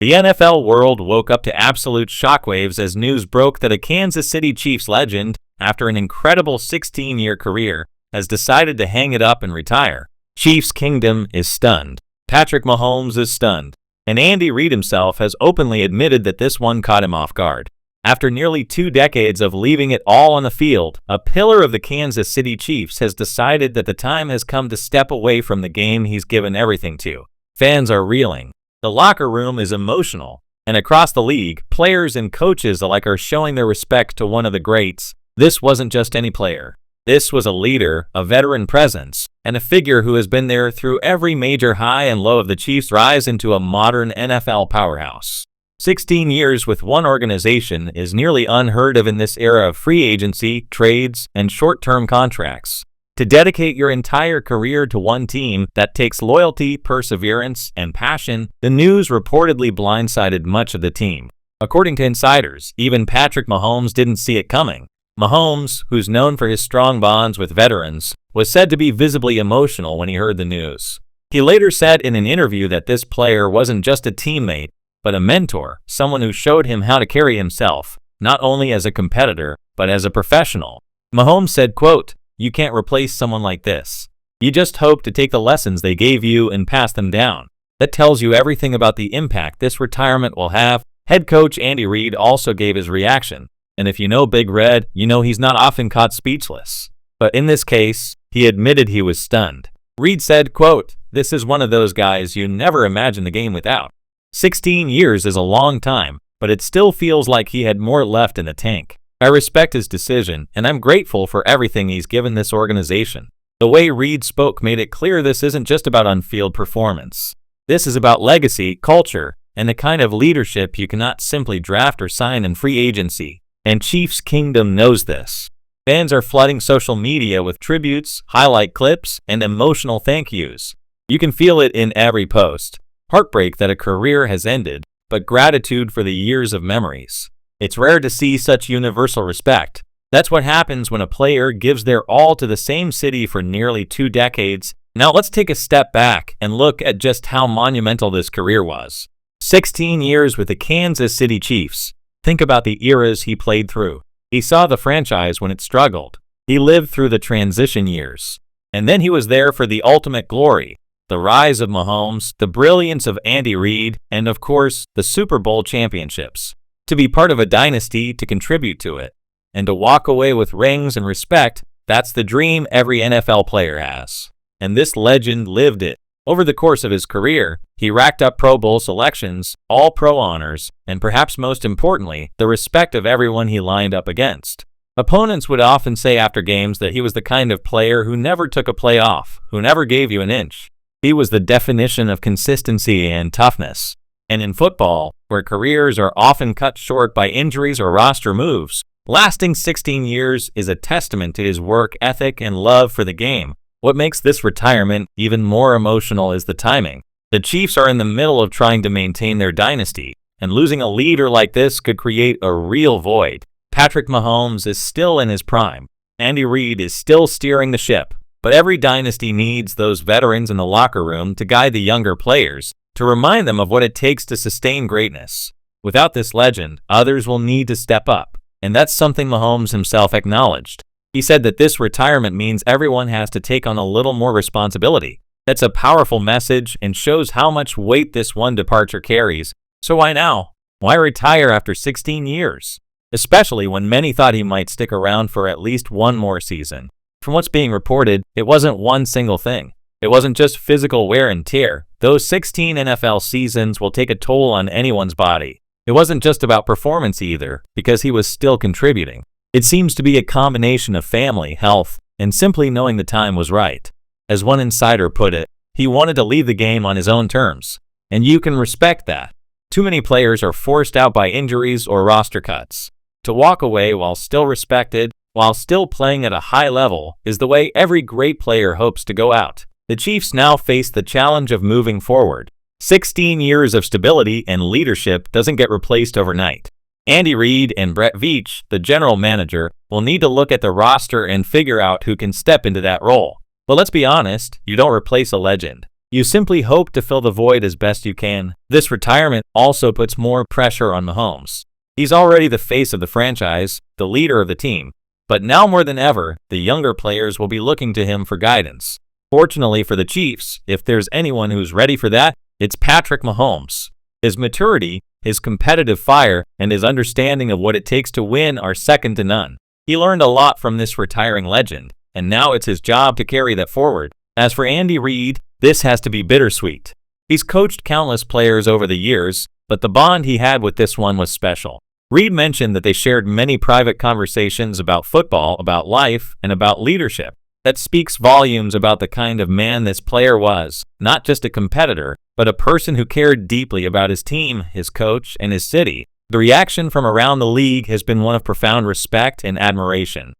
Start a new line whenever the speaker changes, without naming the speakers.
The NFL world woke up to absolute shockwaves as news broke that a Kansas City Chiefs legend, after an incredible 16-year career, has decided to hang it up and retire. Chiefs Kingdom is stunned. Patrick Mahomes is stunned. And Andy Reid himself has openly admitted that this one caught him off guard. After nearly 2 decades of leaving it all on the field, a pillar of the Kansas City Chiefs has decided that the time has come to step away from the game he's given everything to. Fans are reeling. The locker room is emotional. And across the league, players and coaches alike are showing their respect to one of the greats. This wasn't just any player. This was a leader, a veteran presence, and a figure who has been there through every major high and low of the Chiefs' rise into a modern NFL powerhouse. 16 years with one organization is nearly unheard of in this era of free agency, trades, and short-term contracts. To dedicate your entire career to one team that takes loyalty, perseverance, and passion, the news reportedly blindsided much of the team. According to insiders, even Patrick Mahomes didn't see it coming. Mahomes, who's known for his strong bonds with veterans, was said to be visibly emotional when he heard the news. He later said in an interview that this player wasn't just a teammate, but a mentor, someone who showed him how to carry himself, not only as a competitor, but as a professional. Mahomes said, quote, "You can't replace someone like this. You just hope to take the lessons they gave you and pass them down. That tells you everything about the impact this retirement will have." Head coach Andy Reid also gave his reaction. And if you know Big Red, you know he's not often caught speechless. But in this case, he admitted he was stunned. Reid said, quote, "This is one of those guys you never imagine the game without. 16 years is a long time, but it still feels like he had more left in the tank. I respect his decision, and I'm grateful for everything he's given this organization." The way Reid spoke made it clear this isn't just about on-field performance. This is about legacy, culture, and the kind of leadership you cannot simply draft or sign in free agency. And Chiefs Kingdom knows this. Fans are flooding social media with tributes, highlight clips, and emotional thank yous. You can feel it in every post. Heartbreak that a career has ended, but gratitude for the years of memories. It's rare to see such universal respect. That's what happens when a player gives their all to the same city for nearly 2 decades. Now let's take a step back and look at just how monumental this career was. 16 years with the Kansas City Chiefs. Think about the eras he played through. He saw the franchise when it struggled. He lived through the transition years. And then he was there for the ultimate glory. The rise of Mahomes, the brilliance of Andy Reid, and of course, the Super Bowl championships. To be part of a dynasty, to contribute to it, and to walk away with rings and respect, that's the dream every NFL player has. And this legend lived it. Over the course of his career, he racked up Pro Bowl selections, All-Pro honors, and perhaps most importantly, the respect of everyone he lined up against. Opponents would often say after games that he was the kind of player who never took a play off, who never gave you an inch. He was the definition of consistency and toughness. And in football, where careers are often cut short by injuries or roster moves, lasting 16 years is a testament to his work ethic and love for the game. What makes this retirement even more emotional is the timing. The Chiefs are in the middle of trying to maintain their dynasty, and losing a leader like this could create a real void. Patrick Mahomes is still in his prime. Andy Reid is still steering the ship. But every dynasty needs those veterans in the locker room to guide the younger players, to remind them of what it takes to sustain greatness. Without this legend, others will need to step up. And that's something Mahomes himself acknowledged. He said that this retirement means everyone has to take on a little more responsibility. That's a powerful message and shows how much weight this one departure carries. So why now? Why retire after 16 years? Especially when many thought he might stick around for at least one more season. From what's being reported, it wasn't one single thing. It wasn't just physical wear and tear. Those 16 NFL seasons will take a toll on anyone's body. It wasn't just about performance either, because he was still contributing. It seems to be a combination of family, health, and simply knowing the time was right. As one insider put it, he wanted to leave the game on his own terms. And you can respect that. Too many players are forced out by injuries or roster cuts. To walk away while still respected, while still playing at a high level, is the way every great player hopes to go out. The Chiefs now face the challenge of moving forward. 16 years of stability and leadership doesn't get replaced overnight. Andy Reid and Brett Veach, the general manager, will need to look at the roster and figure out who can step into that role. But let's be honest, you don't replace a legend. You simply hope to fill the void as best you can. This retirement also puts more pressure on Mahomes. He's already the face of the franchise, the leader of the team. But now more than ever, the younger players will be looking to him for guidance. Fortunately for the Chiefs, if there's anyone who's ready for that, it's Patrick Mahomes. His maturity, his competitive fire, and his understanding of what it takes to win are second to none. He learned a lot from this retiring legend, and now it's his job to carry that forward. As for Andy Reid, this has to be bittersweet. He's coached countless players over the years, but the bond he had with this one was special. Reid mentioned that they shared many private conversations about football, about life, and about leadership. That speaks volumes about the kind of man this player was, not just a competitor, but a person who cared deeply about his team, his coach, and his city. The reaction from around the league has been one of profound respect and admiration.